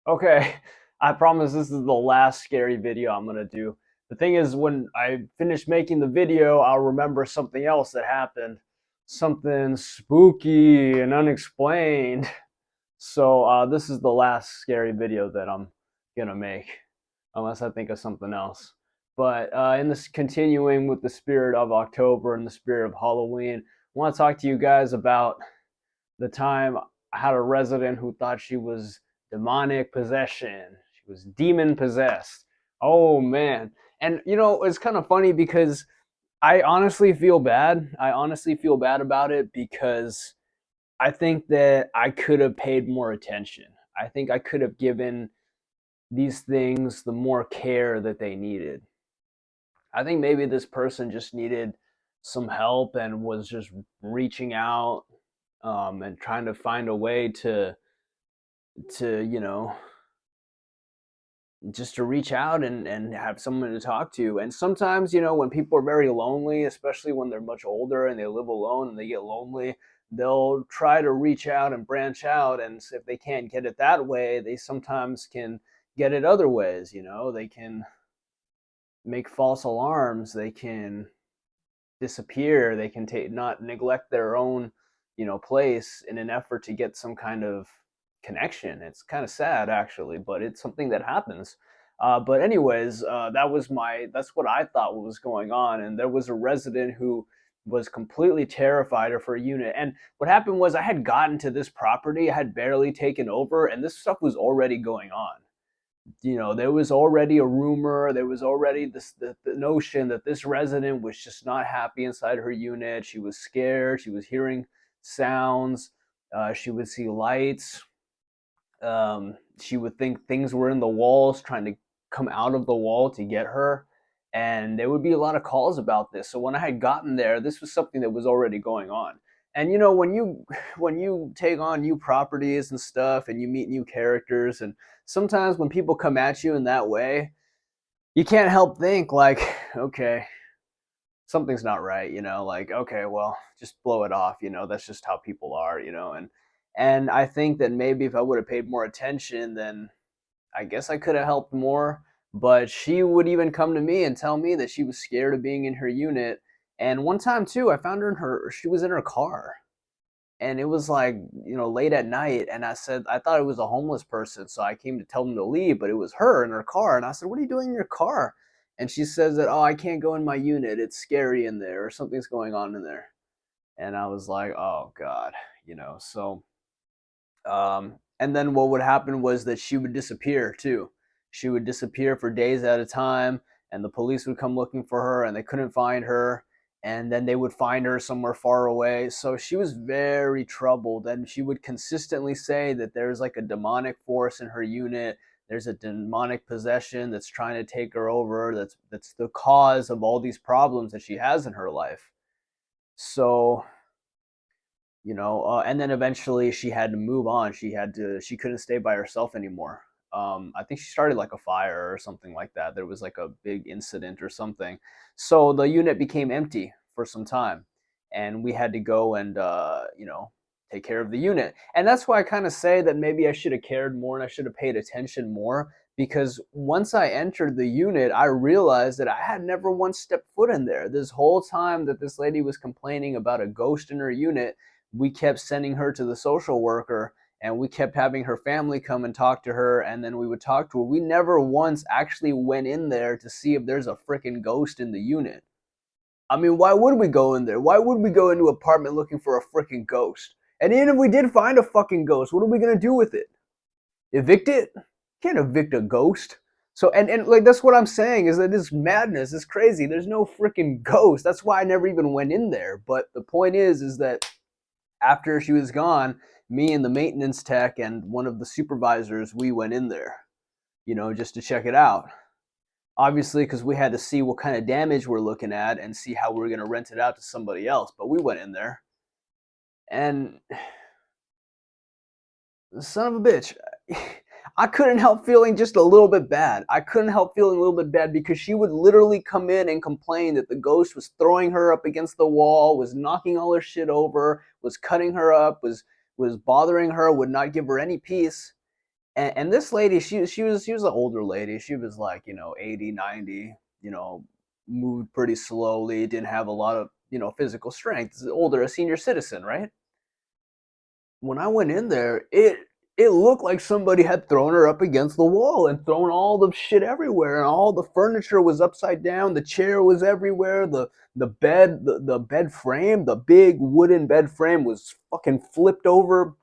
Okay, I promise this is the last scary video I'm gonna do. The thing is, when I finish making the video, I'll remember something else that happened. Something spooky and unexplained. So this is the last scary video that I'm gonna make, unless I think of something else. But in this continuing with the spirit of October and the spirit of Halloween, I want to talk to you guys about the time I had a resident who thought she was demonic possession. She was demon possessed. Oh man. And it's kind of funny because I honestly feel bad. I honestly feel bad about it because I think that I could have paid more attention. I think I could have given these things the more care that they needed. I think maybe this person just needed some help and was just reaching out and trying to find a way to just to reach out and have someone to talk to. And sometimes, when people are very lonely, especially when they're much older and they live alone and they get lonely, they'll try to reach out and branch out. And if they can't get it that way, they sometimes can get it other ways. They can make false alarms, they can disappear, they can take not neglect their own place in an effort to get some kind of connection. It's kind of sad actually, but it's something that happens. But anyways, that's what I thought was going on. And there was a resident who was completely terrified of her unit. And what happened was, I had gotten to this property, I had barely taken over, and this stuff was already going on. There was already a rumor, there was already the notion that this resident was just not happy inside her unit. She was scared, she was hearing sounds, she would see lights, she would think things were in the walls trying to come out of the wall to get her. And there would be a lot of calls about this. So when I had gotten there, this was something that was already going on. And when you take on new properties and stuff, and you meet new characters, and sometimes when people come at you in that way, you can't help think like, okay, something's not right. Like, okay, well, just blow it off. That's just how people are. And I think that maybe if I would have paid more attention, then I guess I could have helped more. But she would even come to me and tell me that she was scared of being in her unit. And one time too, I found she was in her car. And it was like, late at night. And I thought it was a homeless person. So I came to tell them to leave, but it was her in her car. And I said, "What are you doing in your car?" And she says that, "Oh, I can't go in my unit. It's scary in there, or something's going on in there." And I was like, "Oh God," so and then what would happen was that she would disappear too. She would disappear for days at a time, and the police would come looking for her, and they couldn't find her. And then they would find her somewhere far away. So she was very troubled, and she would consistently say that there's like a demonic force in her unit. There's a demonic possession that's trying to take her over. That's the cause of all these problems that she has in her life. So and then eventually she had to move on. She couldn't stay by herself anymore. I think she started like a fire or something like that. There was like a big incident or something. So the unit became empty for some time, and we had to go and take care of the unit. And that's why I kind of say that maybe I should have cared more and I should have paid attention more, because once I entered the unit, I realized that I had never once stepped foot in there. This whole time that this lady was complaining about a ghost in her unit, we kept sending her to the social worker, and we kept having her family come and talk to her, and then we would talk to her. We never once actually went in there to see if there's a freaking ghost in the unit. I mean, why would we go in there? Why would we go into an apartment looking for a freaking ghost? And even if we did find a fucking ghost, what are we gonna do with it? Evict it? You can't evict a ghost. So and like, that's what I'm saying, is that this madness is crazy. There's no freaking ghost. That's why I never even went in there. But the point is that after she was gone, me and the maintenance tech and one of the supervisors, we went in there, just to check it out. Obviously, because we had to see what kind of damage we're looking at and see how we're going to rent it out to somebody else. But we went in there, and son of a bitch, I couldn't help feeling just a little bit bad. I couldn't help feeling a little bit bad because she would literally come in and complain that the ghost was throwing her up against the wall, was knocking all her shit over, was cutting her up, was bothering her, would not give her any peace. And this lady, she was an older lady. She was like, 80, 90, moved pretty slowly, didn't have a lot of, physical strength. Older, a senior citizen, right? When I went in there, it looked like somebody had thrown her up against the wall and thrown all the shit everywhere, and all the furniture was upside down. The chair was everywhere. The bed frame, the big wooden bed frame, was fucking flipped over.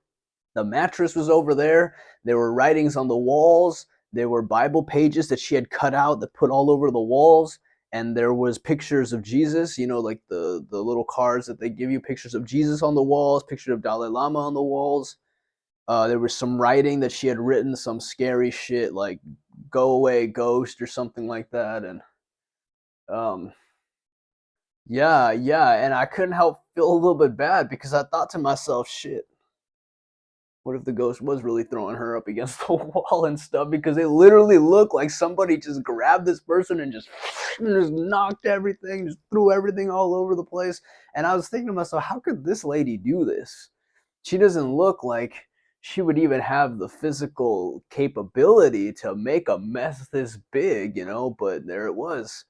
The mattress was over there. There were writings on the walls. There were Bible pages that she had cut out that put all over the walls. And there was pictures of Jesus, like the little cards that they give you, pictures of Jesus on the walls, pictures of Dalai Lama on the walls. There was some writing that she had written, some scary shit like "Go away, ghost" or something like that. And um, yeah, yeah. And I couldn't help feel a little bit bad because I thought to myself, shit, what if the ghost was really throwing her up against the wall and stuff? Because it literally looked like somebody just grabbed this person and just knocked everything, just threw everything all over the place. And I was thinking to myself, how could this lady do this? She doesn't look like she would even have the physical capability to make a mess this big, but there it was.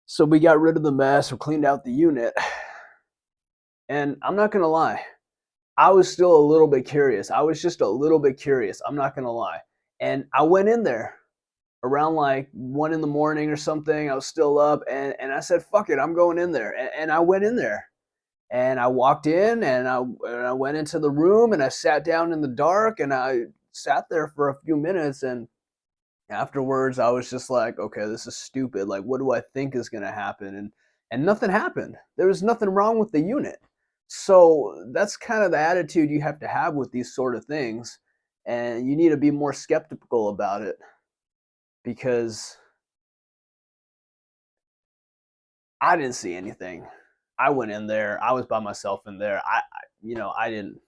So we got rid of the mess, we cleaned out the unit. And I'm not going to lie, I was still a little bit curious. I was just a little bit curious. I'm not gonna lie. And I went in there around like 1 in the morning or something. I was still up, and I said, "Fuck it, I'm going in there." And I went in there, and I walked in, and I went into the room, and I sat down in the dark, and I sat there for a few minutes, and afterwards, I was just like, "Okay, this is stupid. Like, what do I think is gonna happen?" And nothing happened. There was nothing wrong with the unit. So that's kind of the attitude you have to have with these sort of things, and you need to be more skeptical about it because I didn't see anything. I went in there. I was by myself in there. I didn't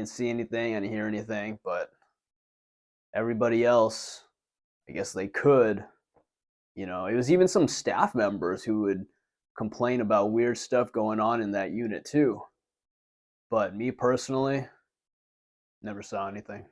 see anything. I didn't hear anything, but everybody else, I guess they could. It was even some staff members who would complain about weird stuff going on in that unit too. But me personally, never saw anything.